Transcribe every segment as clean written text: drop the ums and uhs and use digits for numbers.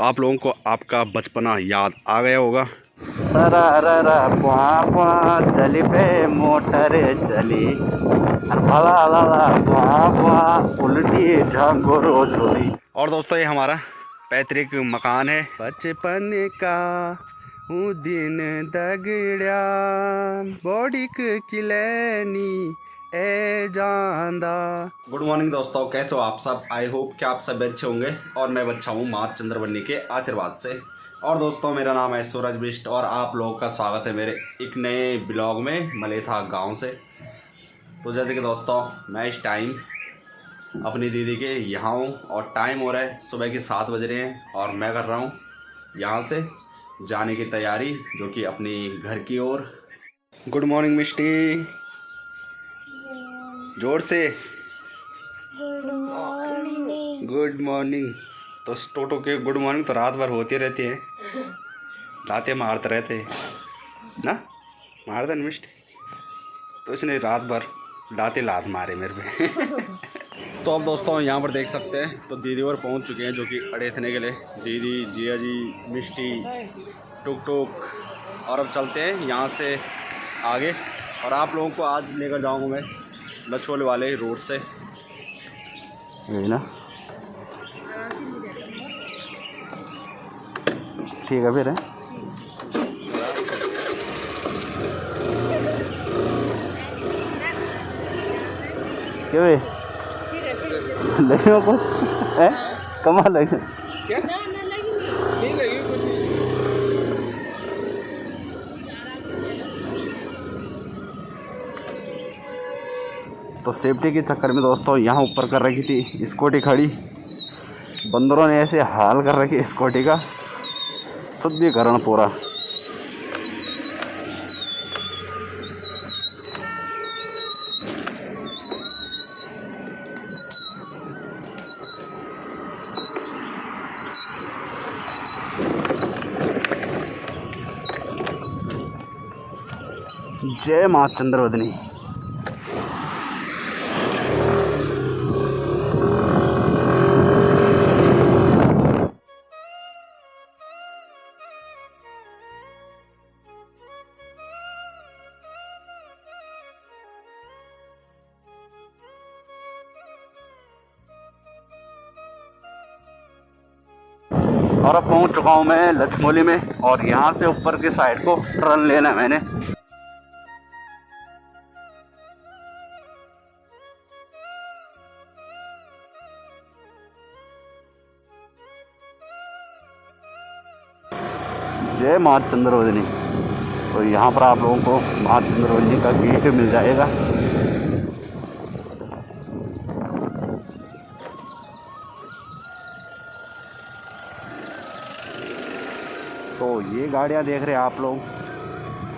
तो आप लोगों को आपका बचपना याद आ गया होगा। सरारा पुआ पुआ चली पे मोटर चली, भला ला पुआ पुआ उल्टी झांगोरो झोली। और दोस्तों ये हमारा पैतृक मकान है। बचपन का हूँ दिन दगड़िया बॉडिक किलैनी ए जांदा। गुड मॉर्निंग दोस्तों, कैसे हो आप सब। आई होप कि आप सब अच्छे होंगे और मैं अच्छा हूँ माँ चंद्रवन्नी के आशीर्वाद से। और दोस्तों मेरा नाम है सूरज बिष्ट और आप लोगों का स्वागत है मेरे एक नए ब्लॉग में मलेथा गांव से। तो जैसे कि दोस्तों मैं इस टाइम अपनी दीदी के यहाँ हूँ और टाइम हो रहा है सुबह के 7 बज रहे हैं और मैं कर रहा हूँ यहाँ से जाने की तैयारी जो कि अपनी घर की ओर। गुड मॉर्निंग मिष्टी, जोर से गुड मॉर्निंग। तो टोटो के गुड मॉर्निंग तो रात भर होती रहती है, लाते मारते रहते हैं ना, मारते न मिष्टी। तो इसने रात भर लाते लात मारे मेरे पे। तो अब दोस्तों यहाँ पर देख सकते हैं तो दीदी और पहुँच चुके हैं जो कि अड़ेथने के लिए। दीदी, जिया जी, मिष्टी, टुक टुक। और अब चलते हैं यहाँ से आगे और आप लोगों को आज लेकर जाऊँगा मैं लछोल वाले रोड से, यही ना। ठीक है फिर है। क्यों लगे कुछ है कमाल लगे क्या? ठीक है ये कुछ तो सेफ्टी के चक्कर में दोस्तों यहाँ ऊपर कर रखी थी स्कूटी खड़ी। बंदरों ने ऐसे हाल कर रखी स्कूटी का, शुद्धिकरण पूरा। जय माँ चंद्रवदनी। और अब पहुंच चुका हूं मैं लछमोली में और यहाँ से ऊपर की साइड को टर्न लेना है मैंने। जय माँ चंद्रवदनी। तो यहाँ पर आप लोगों को माँ चंद्रवदनी का गेट मिल जाएगा। तो ये गाड़ियाँ देख रहे हैं आप लोग,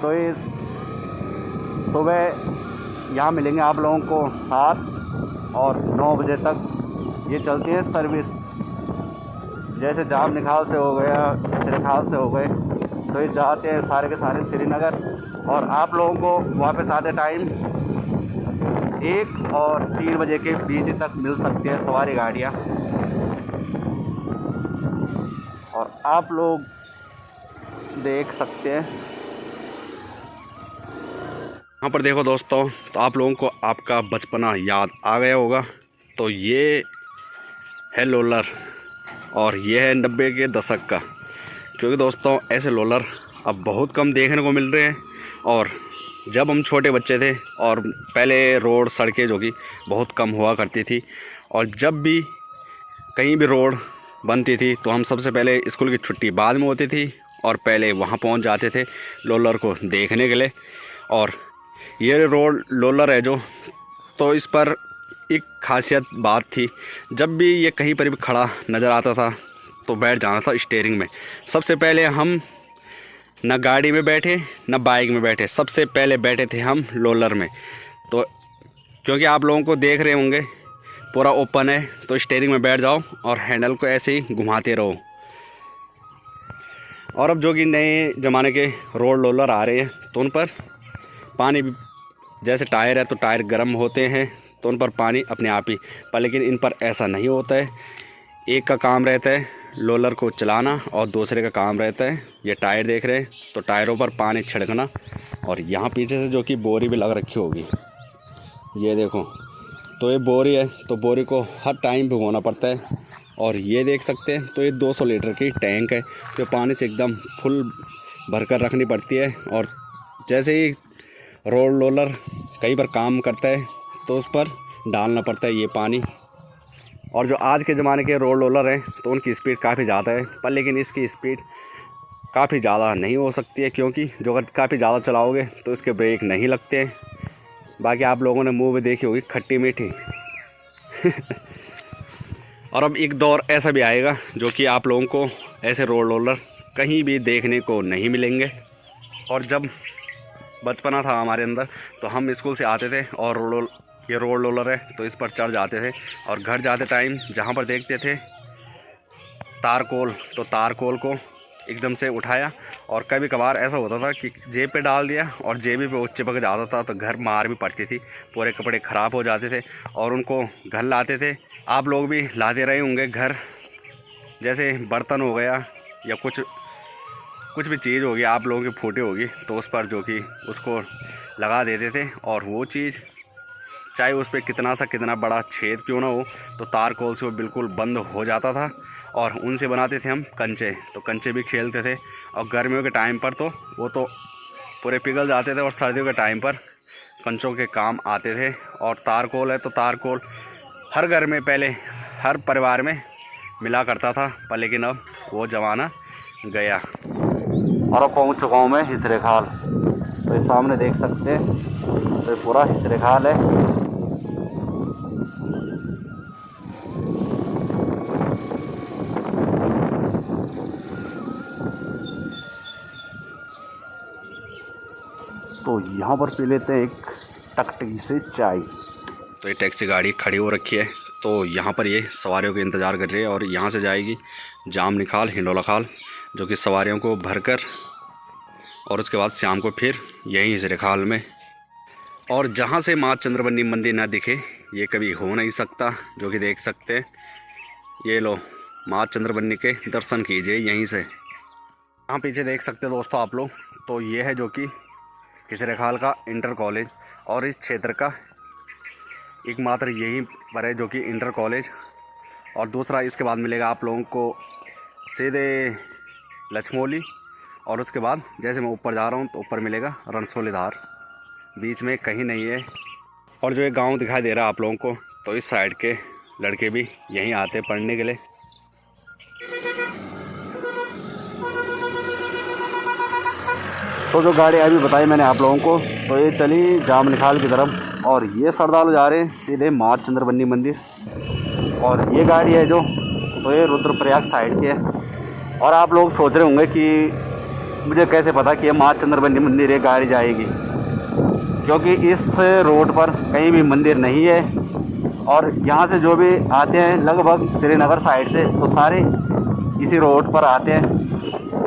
तो ये सुबह यहाँ मिलेंगे आप लोगों को 7 और 9 बजे तक ये चलती है सर्विस। जैसे जाम निखाल से हो गया, श्रीखाल से हो गए, तो ये जाते हैं सारे के सारे श्रीनगर। और आप लोगों को वापस आते टाइम 1 और 3 बजे के बीच तक मिल सकती है सवारी गाड़ियाँ। और आप लोग देख सकते हैं यहाँ पर देखो दोस्तों, तो आप लोगों को आपका बचपना याद आ गया होगा। तो ये है लोलर और ये है 90 के दशक का, क्योंकि दोस्तों ऐसे लोलर अब बहुत कम देखने को मिल रहे हैं। और जब हम छोटे बच्चे थे और पहले रोड सड़कें जो कि बहुत कम हुआ करती थी, और जब भी कहीं भी रोड बनती थी तो हम सबसे पहले स्कूल की छुट्टी बाद में होती थी और पहले वहाँ पहुँच जाते थे लोलर को देखने के लिए। और ये रोड लोलर है जो, तो इस पर एक खासियत बात थी, जब भी ये कहीं पर भी खड़ा नज़र आता था तो बैठ जाना था स्टीयरिंग में। सबसे पहले हम न गाड़ी में बैठे न बाइक में बैठे, सबसे पहले बैठे थे हम लोलर में। तो क्योंकि आप लोगों को देख रहे होंगे पूरा ओपन है, तो स्टीयरिंग में बैठ जाओ और हैंडल को ऐसे ही घुमाते रहो। और अब जो कि नए ज़माने के रोड लोलर आ रहे हैं तो उन पर पानी, जैसे टायर है तो टायर गर्म होते हैं तो उन पर पानी अपने आप ही पर, लेकिन इन पर ऐसा नहीं होता है। एक का काम रहता है रोलर को चलाना और दूसरे का काम रहता है ये टायर देख रहे हैं तो टायरों पर पानी छिड़कना। और यहाँ पीछे से जो कि बोरी भी लग रखी होगी, ये देखो, तो ये बोरी है तो बोरी को हर टाइम भिगोना पड़ता है। और ये देख सकते हैं तो ये 200 लीटर की टैंक है जो पानी से एकदम फुल भरकर रखनी पड़ती है। और जैसे ही रोलर कई बार काम करता है तो उस पर डालना पड़ता है ये पानी। और जो आज के ज़माने के रोलर हैं तो उनकी स्पीड काफ़ी ज़्यादा है, पर लेकिन इसकी स्पीड काफ़ी ज़्यादा नहीं हो सकती है, क्योंकि जो अगर काफ़ी ज़्यादा चलाओगे तो इसके ब्रेक नहीं लगते हैं। बाकी आप लोगों ने मूवी देखी होगी खट्टी मीठी। और अब एक दौर ऐसा भी आएगा जो कि आप लोगों को ऐसे रोलर कहीं भी देखने को नहीं मिलेंगे। और जब बचपना था हमारे अंदर तो हम स्कूल से आते थे और ये रोलर है तो इस पर चढ़ जाते थे और घर जाते टाइम जहाँ पर देखते थे तारकोल, तो तारकोल को एकदम से उठाया। और कभी कभार ऐसा होता था कि जेब पे डाल दिया और जेबी पे वो चिपक जाता था तो घर मार भी पड़ती थी, पूरे कपड़े ख़राब हो जाते थे और उनको घर लाते थे। आप लोग भी लाते रहे होंगे घर, जैसे बर्तन हो गया या कुछ भी चीज़ होगी आप लोगों की फूटी होगी तो उस पर जो कि उसको लगा देते थे। और वो चीज़ चाहे उस पर कितना बड़ा छेद क्यों ना हो तो तारकोल से वो बिल्कुल बंद हो जाता था। और उनसे बनाते थे हम कंचे, तो कंचे भी खेलते थे। और गर्मियों के टाइम पर तो वो तो पूरे पिघल जाते थे और सर्दियों के टाइम पर कंचों के काम आते थे। और तारकोल है तो तारकोल हर घर में पहले हर परिवार में मिला करता था, पर लेकिन अब वो ज़माना गया। और अब पहुँच चुका हूँ मैं हिसरे खाल। तो ये सामने देख सकते हैं तो ये पूरा हिसरे खाल है। तो यहाँ पर पी लेते हैं एक टकटकी से चाय। तो ये टैक्सी गाड़ी खड़ी हो रखी है तो यहाँ पर ये सवारियों का इंतज़ार कर रही है और यहाँ से जाएगी जामनी खाल, हिंडोला खाल, जो कि सवारियों को भरकर और उसके बाद शाम को फिर यहीं हिसरे खाल में। और जहाँ से माँ चंद्रवनी मंदिर ना दिखे ये कभी हो नहीं सकता, जो कि देख सकते हैं। ये लो माँ चंद्रवनी के दर्शन कीजिए यहीं से। यहाँ पीछे देख सकते हैं दोस्तों आप लोग, तो ये है जो कि हिसरे खाल का इंटर कॉलेज। और इस क्षेत्र का एकमात्र यही पर है जो कि इंटर कॉलेज। और दूसरा इसके बाद मिलेगा आप लोगों को सीधे लक्ष्मौली, और उसके बाद जैसे मैं ऊपर जा रहा हूँ तो ऊपर मिलेगा रणसोलीधार, बीच में कहीं नहीं है। और जो ये गांव दिखाई दे रहा है आप लोगों को, तो इस साइड के लड़के भी यहीं आते पढ़ने के लिए। तो जो गाड़ी अभी बताई मैंने आप लोगों को, तो ये चली जामनी खाल की तरफ और ये श्रद्धालु जा रहे हैं सीधे माँ चंद्रवनी मंदिर। और ये गाड़ी है जो, तो ये रुद्रप्रयाग साइड की है। और आप लोग सोच रहे होंगे कि मुझे कैसे पता कि ये माँ चंद्रवनी मंदिर ये गाड़ी जाएगी, क्योंकि इस रोड पर कहीं भी मंदिर नहीं है। और यहाँ से जो भी आते हैं लगभग श्रीनगर साइड से, तो सारे इसी रोड पर आते हैं।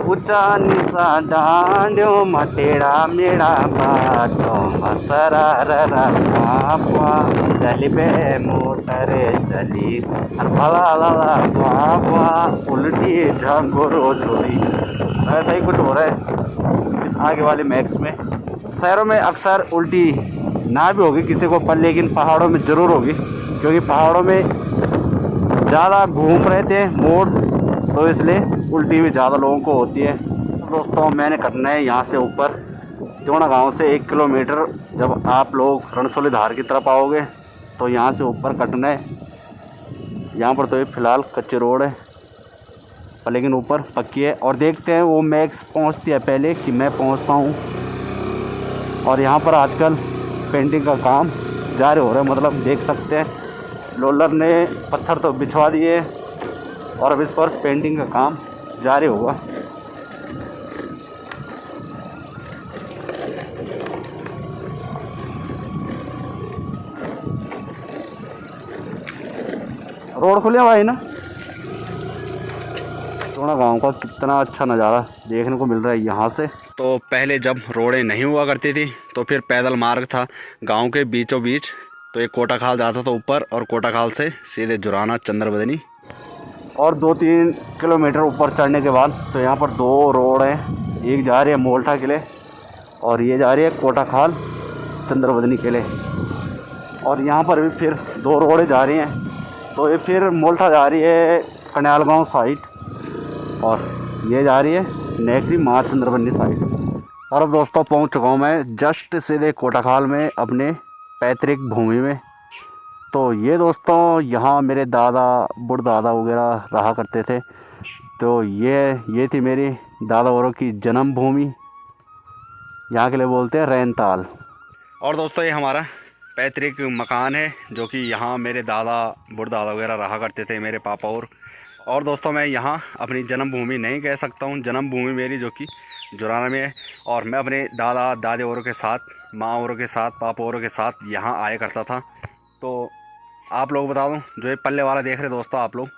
ऊंचा निशा डांड्यो मटेड़ा मेरा बाटो मसरा ररा पापा चली पे मोटर चली और भला लाला पापा उल्टी झंगोरो जोरी। ऐसा ही कुछ हो रहा है इस आगे वाले मैक्स में। शहरों में अक्सर उल्टी ना भी होगी किसी को, पर लेकिन पहाड़ों में ज़रूर होगी, क्योंकि पहाड़ों में ज़्यादा घूम रहे थे मोड़, तो इसलिए उल्टी भी ज़्यादा लोगों को होती है। दोस्तों मैंने करना है यहाँ से ऊपर त्योड़ा गांव से 1 किलोमीटर। जब आप लोग रणसोलीधार की तरफ आओगे तो यहाँ से ऊपर कटना है। यहाँ पर तो ये फ़िलहाल कच्ची रोड है, पर लेकिन ऊपर पक्की है। और देखते हैं वो मैक्स पहुँचती है पहले कि मैं पहुँचता हूँ। और यहाँ पर आजकल पेंटिंग का काम जारी हो रहा है, मतलब देख सकते हैं रोलर ने पत्थर तो बिछवा दिए और अब इस पर पेंटिंग का काम जारी होगा। रोड खुले भाई ना। सोना गांव का कितना अच्छा नज़ारा देखने को मिल रहा है यहाँ से। तो पहले जब रोडें नहीं हुआ करती थी तो फिर पैदल मार्ग था गांव के बीचों बीच। तो एक कोटा खाल जाता था ऊपर और कोटा खाल से सीधे जुराना चंद्रवदनी। और 2-3 किलोमीटर ऊपर चढ़ने के बाद तो यहाँ पर 2 रोड हैं। एक जा रही है मोल्ठा किले और ये जा रही है कोटाखाल चंद्रवदनी किले। और यहाँ पर भी फिर 2 रोडें जा रही हैं। तो ये फिर मोल्ठा जा रही है कन्याल गाँव साइड और ये जा रही है नेकरी माँ चंद्रवदनी साइड। और अब दोस्तों पहुँच चुका हूँ मैं जस्ट सीधे कोटाखाल में अपने पैतृक भूमि में। तो ये दोस्तों यहाँ मेरे दादा बुढ़दादा वगैरह रहा करते थे। तो ये थी मेरी दादा औरों की जन्मभूमि, यहाँ के लिए बोलते हैं रैनताल। और दोस्तों ये हमारा पैतृक मकान है जो कि यहाँ मेरे दादा बुढ़दादा वगैरह रहा करते थे, मेरे पापा। और दोस्तों मैं यहाँ अपनी जन्मभूमि नहीं कह सकता हूँ, जन्मभूमि मेरी जो कि जुराना में है। और मैं अपने दादा दादी औरों के साथ, माँ औरों के साथ, पापा औरों के साथ यहाँ आया करता था। तो आप लोग बता दूँ, जो ये पल्ले वाला देख रहे दोस्तों आप लोग,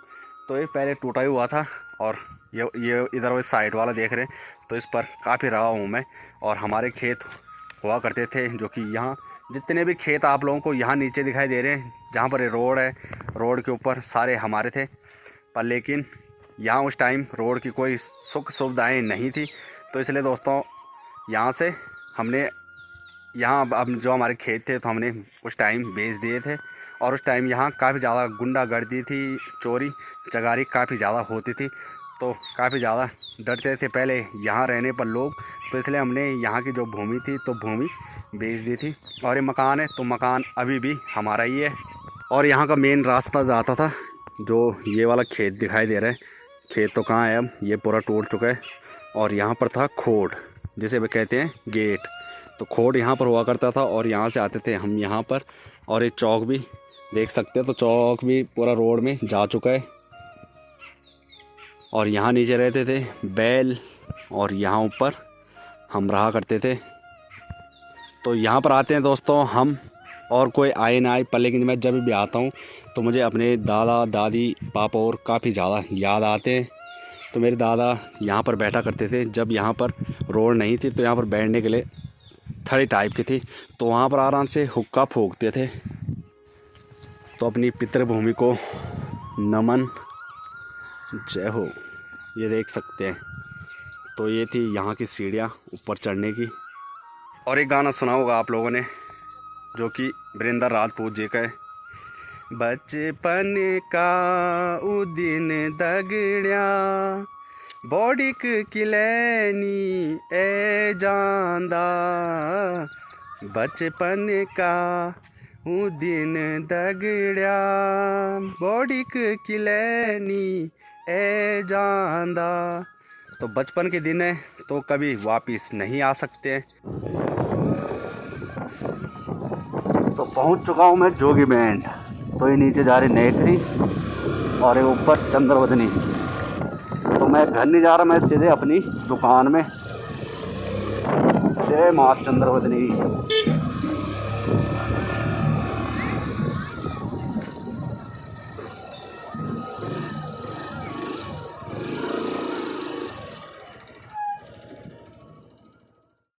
तो ये पहले टूटा ही हुआ था। और ये इधर वो साइड वाला देख रहे, तो इस पर काफ़ी रहा हूँ मैं। और हमारे खेत हुआ करते थे जो कि यहाँ जितने भी खेत आप लोगों को यहाँ नीचे दिखाई दे रहे हैं, जहाँ पर ये रोड है, रोड के ऊपर सारे हमारे थे। पर लेकिन यहाँ उस टाइम रोड की कोई सुख सुविधाएँ नहीं थी। तो इसलिए दोस्तों यहाँ से हमने यहाँ अब जो हमारे खेत थे तो हमने उस टाइम बेच दिए थे। और उस टाइम यहाँ काफ़ी ज़्यादा गुंडागर्दी थी, चोरी चकारी काफ़ी ज़्यादा होती थी। तो काफ़ी ज़्यादा डरते थे पहले यहाँ रहने पर लोग। तो इसलिए हमने यहाँ की जो भूमि थी तो भूमि बेच दी थी। और ये मकान है तो मकान अभी भी हमारा ही है। और यहाँ का मेन रास्ता जाता था, जो ये वाला खेत दिखाई दे रहा है, खेत तो कहाँ है अब, ये पूरा टूट चुका है। और यहाँ पर था खोड़, जिसे वे कहते हैं गेट। तो खोड़ यहाँ पर हुआ करता था और यहाँ से आते थे हम यहाँ पर। और ये चौक भी देख सकते हैं, तो चौक भी पूरा रोड में जा चुका है। और यहाँ नीचे रहते थे बैल और यहाँ ऊपर हम रहा करते थे। तो यहाँ पर आते हैं दोस्तों हम, और कोई आए ना आए पर लेकिन मैं जब भी आता हूँ तो मुझे अपने दादा दादी पापा और काफ़ी ज़्यादा याद आते हैं। तो मेरे दादा यहाँ पर बैठा करते थे, जब यहाँ पर रोड नहीं थी तो यहाँ पर बैठने के लिए थड़ी टाइप की थी, तो वहाँ पर आराम से हुक्का फूंकते थे। तो अपनी पितृभूमि को नमन, जय हो। ये देख सकते हैं, तो ये थी यहाँ की सीढ़ियाँ ऊपर चढ़ने की। और एक गाना सुना होगा आप लोगों ने जो कि वीरेंद्र राजपूत जी का है, बचपन का उ दिन दगड़िया बॉडिक किलैनी ए जांदा, बचपन का उ दिन दगड़िया बॉडिक किलैनी ए जांदा। तो बचपन के दिन है तो कभी वापस नहीं आ सकते। तो पहुंच चुका हूं मैं जोगीबेंट। तो ये नीचे जा रही नेकरी और ये ऊपर चंद्रवदनी। तो मैं घर नहीं जा रहा, मैं सीधे अपनी दुकान में। जय माँ चंद्रवदनी।